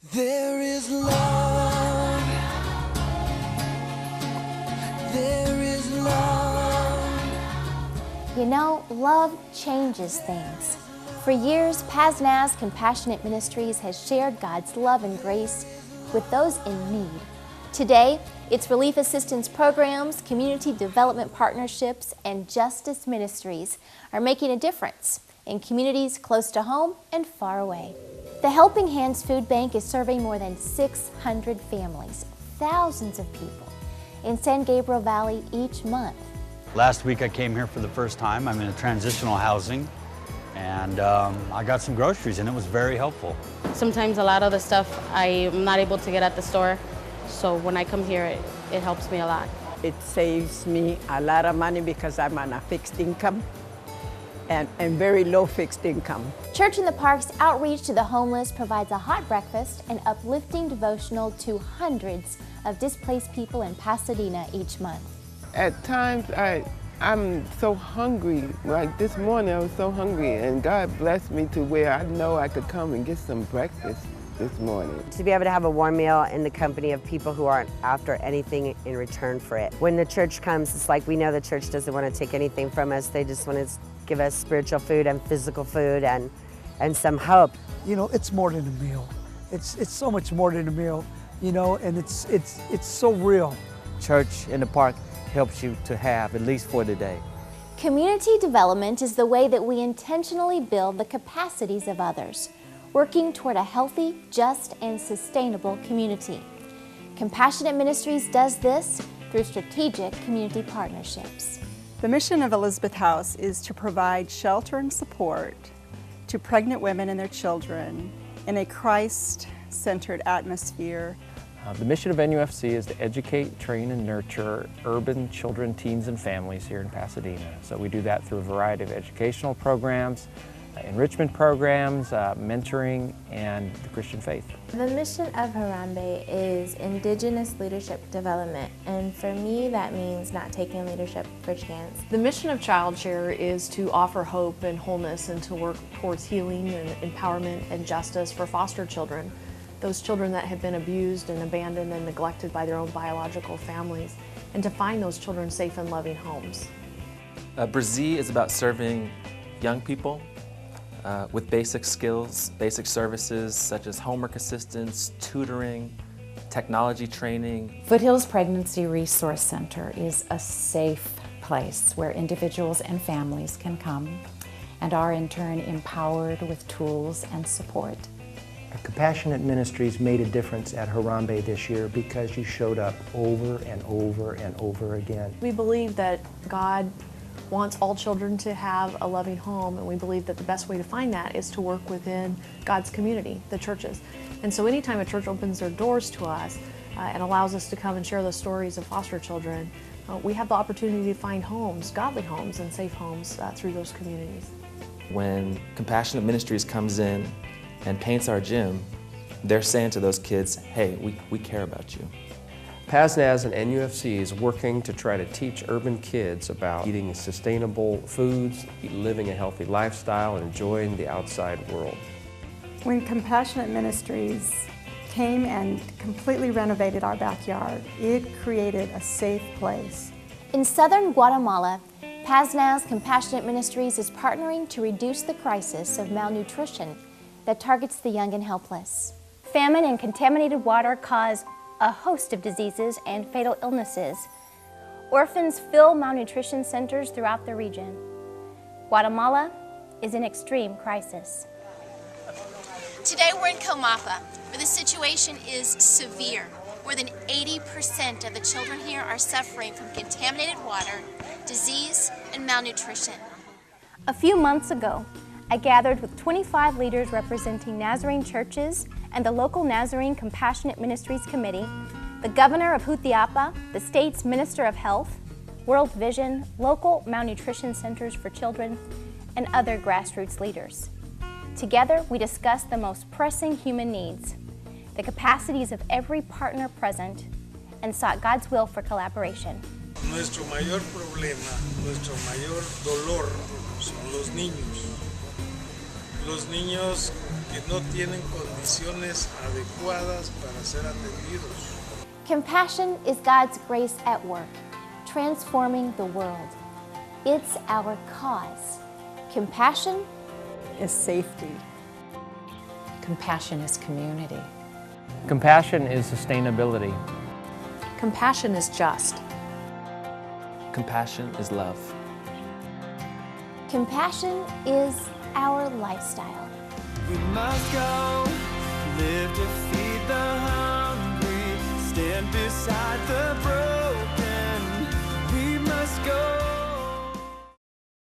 There is love. There is love. You know, love changes things. For years, PazNaz Compassionate Ministries has shared God's love and grace with those in need. Today, its relief assistance programs, community development partnerships, and justice ministries are making a difference in communities close to home and far away. The Helping Hands Food Bank is serving more than 600 families, thousands of people, in San Gabriel Valley each month. Last week I came here for the first time. I'm in a transitional housing, and I got some groceries, and it was very helpful. Sometimes a lot of the stuff I'm not able to get at the store, so when I come here, it helps me a lot. It saves me a lot of money because I'm on a fixed income and very low fixed income. Church in the Park's outreach to the homeless provides a hot breakfast and uplifting devotional to hundreds of displaced people in Pasadena each month. At times, I'm so hungry. Like this morning, I was so hungry, and God blessed me to where I know I could come and get some breakfast this morning. To be able to have a warm meal in the company of people who aren't after anything in return for it. When the church comes, it's like we know the church doesn't want to take anything from us. They just want to give us spiritual food and physical food and some hope. You know, it's more than a meal. It's so much more than a meal, you know, and it's so real. Church in the Park helps you to have, at least for the day. Community development is the way that we intentionally build the capacities of others, working toward a healthy, just, and sustainable community. Compassionate Ministries does this through strategic community partnerships. The mission of Elizabeth House is to provide shelter and support to pregnant women and their children in a Christ-centered atmosphere. The mission of NUFC is to educate, train, and nurture urban children, teens, and families here in Pasadena. So we do that through a variety of educational programs, enrichment programs, mentoring, and the Christian faith. The mission of Harambe is Indigenous leadership development, and for me that means not taking leadership for chance. The mission of ChildShare is to offer hope and wholeness and to work towards healing and empowerment and justice for foster children, those children that have been abused and abandoned and neglected by their own biological families, and to find those children safe and loving homes. Brazil is about serving young people with basic skills, basic services such as homework assistance, tutoring, technology training. Foothills Pregnancy Resource Center is a safe place where individuals and families can come and are in turn empowered with tools and support. Compassionate Ministries made a difference at Harambe this year because you showed up over and over and over again. We believe that God wants all children to have a loving home, and we believe that the best way to find that is to work within God's community, the churches. And so anytime a church opens their doors to us and allows us to come and share the stories of foster children, we have the opportunity to find homes, godly homes and safe homes through those communities. When Compassionate Ministries comes in and paints our gym, they're saying to those kids, hey, we care about you. PazNaz and NUFC is working to try to teach urban kids about eating sustainable foods, living a healthy lifestyle, and enjoying the outside world. When Compassionate Ministries came and completely renovated our backyard, it created a safe place. In southern Guatemala, PazNaz Compassionate Ministries is partnering to reduce the crisis of malnutrition that targets the young and helpless. Famine and contaminated water cause a host of diseases and fatal illnesses. Orphans fill malnutrition centers throughout the region. Guatemala is in extreme crisis. Today we're in Comapa, where the situation is severe. More than 80% of the children here are suffering from contaminated water, disease, and malnutrition. A few months ago, I gathered with 25 leaders representing Nazarene churches and the local Nazarene Compassionate Ministries Committee, the governor of Jutiapa, the state's Minister of Health, World Vision, local malnutrition centers for children, and other grassroots leaders. Together, we discussed the most pressing human needs, the capacities of every partner present, and sought God's will for collaboration. Nuestro mayor problema, nuestro mayor dolor son los niños. Los niños que no tienen condiciones adecuadas para ser atendidos. Compassion is God's grace at work, transforming the world. It's our cause. Compassion is safety. Compassion is community. Compassion is sustainability. Compassion is just. Compassion is love. Compassion is our lifestyle. We must go, live to feed the hungry, stand beside the broken.